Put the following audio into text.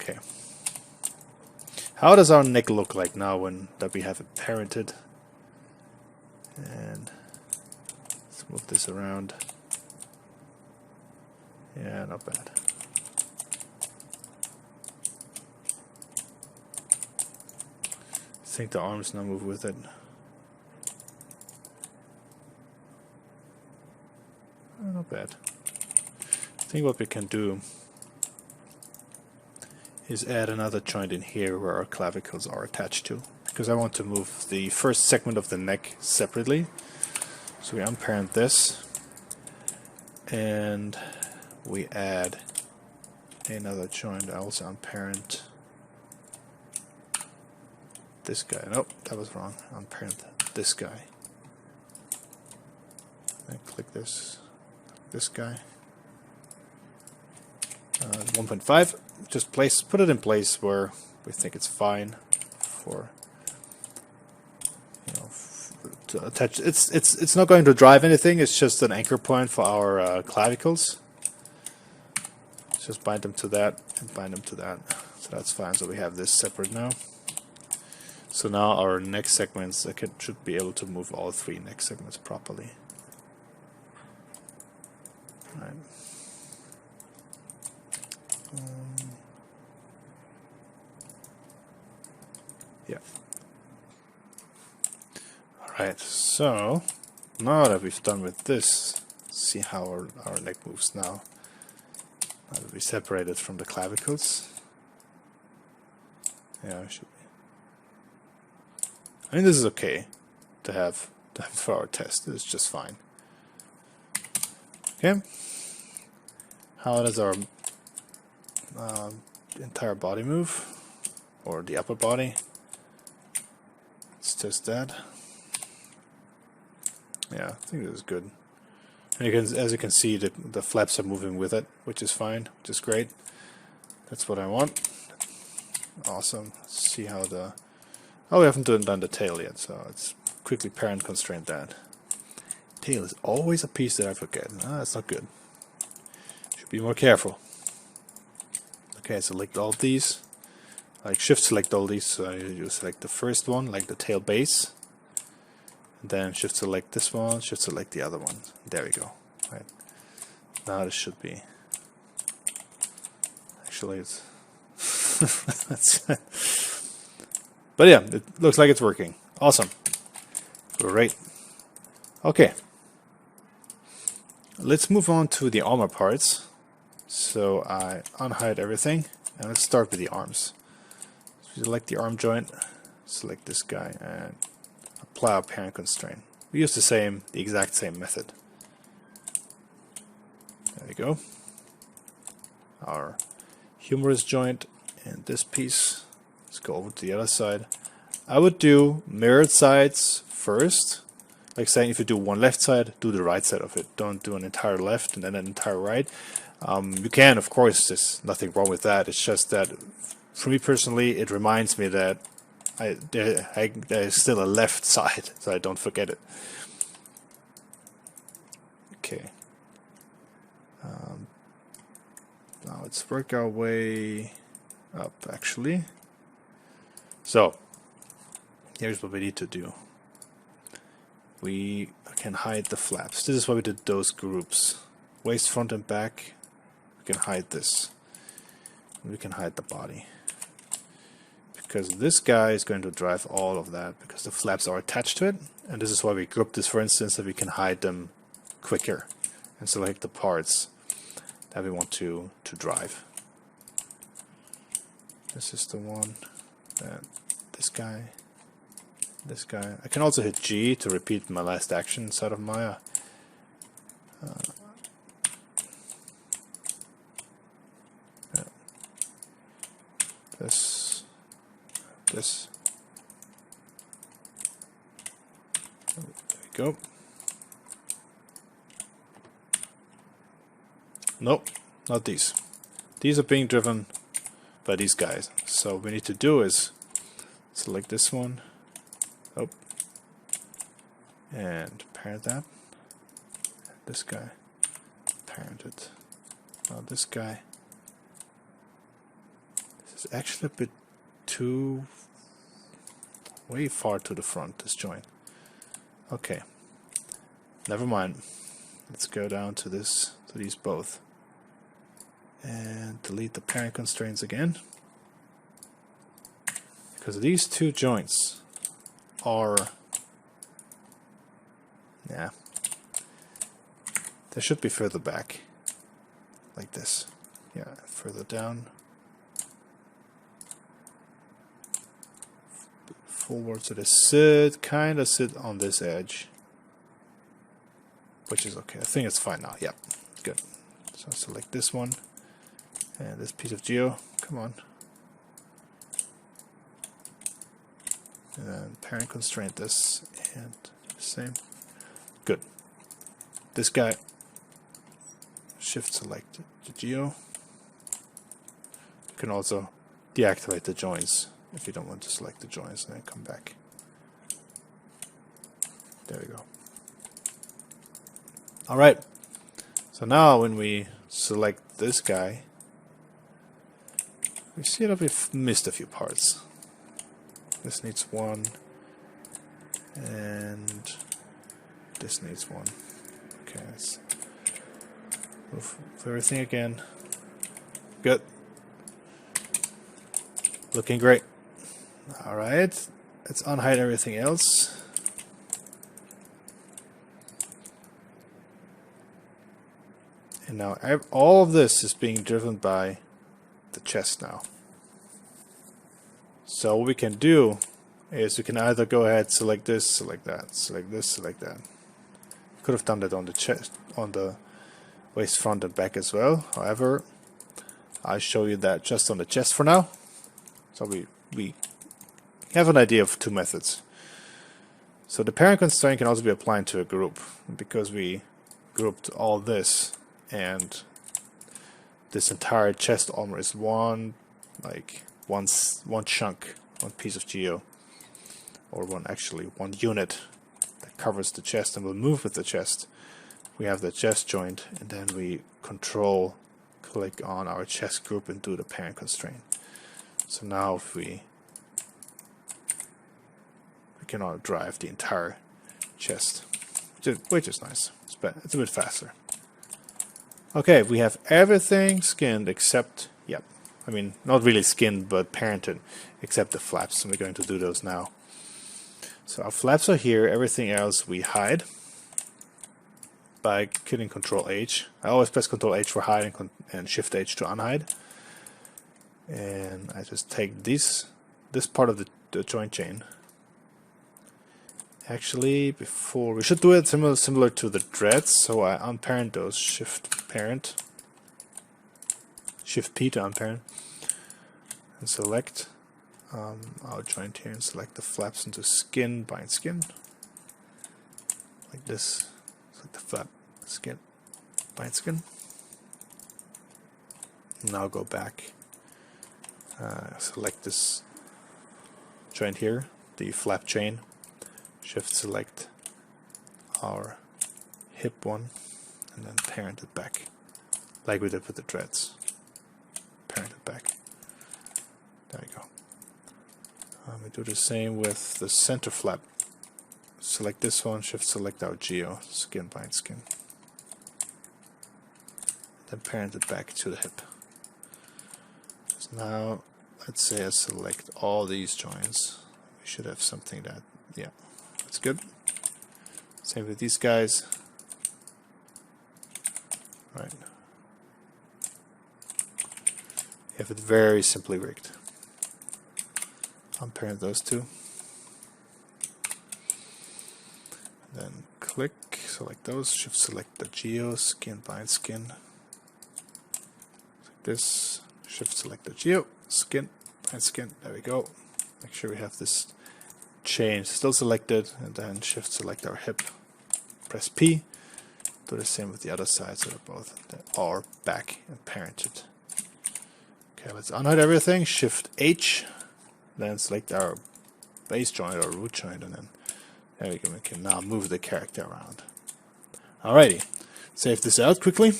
Okay. How does our neck look like now when that we have it parented? And let's move this around. Yeah, not bad. I think the arms now move with it. Oh, not bad. I think what we can do is add another joint in here where our clavicles are attached to, because I want to move the first segment of the neck separately. So we unparent this and we add another joint. I also unparent this guy. Nope, that was wrong. Unparent this guy. And click this guy. 1.5. Just put it in place where we think it's fine for, to attach. It's not going to drive anything. It's just an anchor point for our clavicles. Just bind them to that and bind them to that. So that's fine. So we have this separate now. So now our neck segments should be able to move all three neck segments properly. All right. Yeah. Alright, so now that we've done with this, see how our neck moves now. Now that we separate it from the clavicles. Yeah, it should be. I mean, this is okay to have for our test. It's just fine. Okay. How does our entire body move, or the upper body? Let's test that. Yeah, I think this is good. And as you can see, the flaps are moving with it, which is fine, which is great. That's what I want. Awesome. Let's see how oh, we haven't done the tail yet, so let's quickly parent constrain that. Tail is always a piece that I forget. That's not good. Should be more careful. Okay, select all these. Like shift select all these, so you select the first one, like the tail base. And then shift select this one, shift select the other one. There we go. Right. Now this should be. Actually, it's. But yeah, it looks like it's working. Awesome. Great. Okay. Let's move on to the armor parts. So I unhide everything, and let's start with the arms. Select the arm joint, select this guy, and apply our parent constraint. We use the exact same method. There we go. Our humerus joint and this piece. Let's go over to the other side. I would do mirrored sides first. Like saying, if you do one left side, do the right side of it. Don't do an entire left and then an entire right. You can, of course, there's nothing wrong with that. It's just that, for me personally, it reminds me that there's still a left side, so I don't forget it. Okay. Now let's work our way up, actually. So, here's what we need to do. We can hide the flaps. This is why we did those groups. Waist, front, and back. We can hide this. We can hide the body. Because this guy is going to drive all of that, because the flaps are attached to it. And this is why we grouped this, for instance, that we can hide them quicker and select the parts that we want to drive. This is the one. This guy. This guy. I can also hit G to repeat my last action inside of Maya. This. There we go. Nope, not these. These are being driven by these guys. So what we need to do is select this one. Oh. And parent that. This guy. Parent it. Now this guy. This It's actually a bit too way far to the front, this joint. Okay, never mind. Let's go down to this, to these both, and delete the parent constraints again, because these two joints are, yeah, they should be further back, like this. Yeah, further down. Forward, so they kind of sit on this edge, which is okay. I think it's fine now. Yep, good. So select this one and this piece of geo. Come on. And then parent constraint this and same. Good. This guy, shift select the geo. You can also deactivate the joints if you don't want to select the joints, and then come back. There we go. Alright, so now when we select this guy, we see that we've missed a few parts. This needs one, and this needs one. Okay, let's move everything again. Good. Looking great. Alright, let's unhide everything else. And now all of this is being driven by the chest now. So what we can do is we can either go ahead, select this, select that, select this, select that. Could have done that on the chest, on the waist front and back as well. However, I'll show you that just on the chest for now. So we have an idea of two methods. So the parent constraint can also be applied to a group, because we grouped all this and this entire chest armor is one chunk, one piece of geo, or one unit that covers the chest and will move with the chest. We have the chest joint, and then we click on our chest group and do the parent constraint. So now if we can now drive the entire chest, which is nice. It's a bit faster. Okay, we have everything skinned except, I mean, not really skinned, but parented, except the flaps, and we're going to do those now. So our flaps are here, everything else we hide by hitting Control H. I always press Control H for hide and Shift H to unhide. And I just take this part of the joint chain. Actually, before we should do it similar to the dreads, so I unparent those. Shift parent, Shift P to unparent, and select our joint here, and select the flaps into skin, bind skin, like this. Select the flap, skin, bind skin. Now go back. Select this joint here, the flap chain. Shift select our hip one, and then parent it back, like we did with the dreads. Parent it back. There we go. We do the same with the center flap. Select this one, shift select our geo, skin bind skin. Then parent it back to the hip. So now, let's say I select all these joints. We should have something that, that's good. Same with these guys. Right. You have it very simply rigged. Unparent those two. And then click, select those, shift select the geo, skin bind skin. Like this, shift select the geo, skin bind skin. There we go. Make sure we have this chain still selected, and then shift select our hip. Press P. Do the same with the other side, so they are back and parented. Okay, let's unhide everything. Shift H. Then select our base joint or root joint, and then there we go. We can now move the character around. Alrighty, save this out quickly.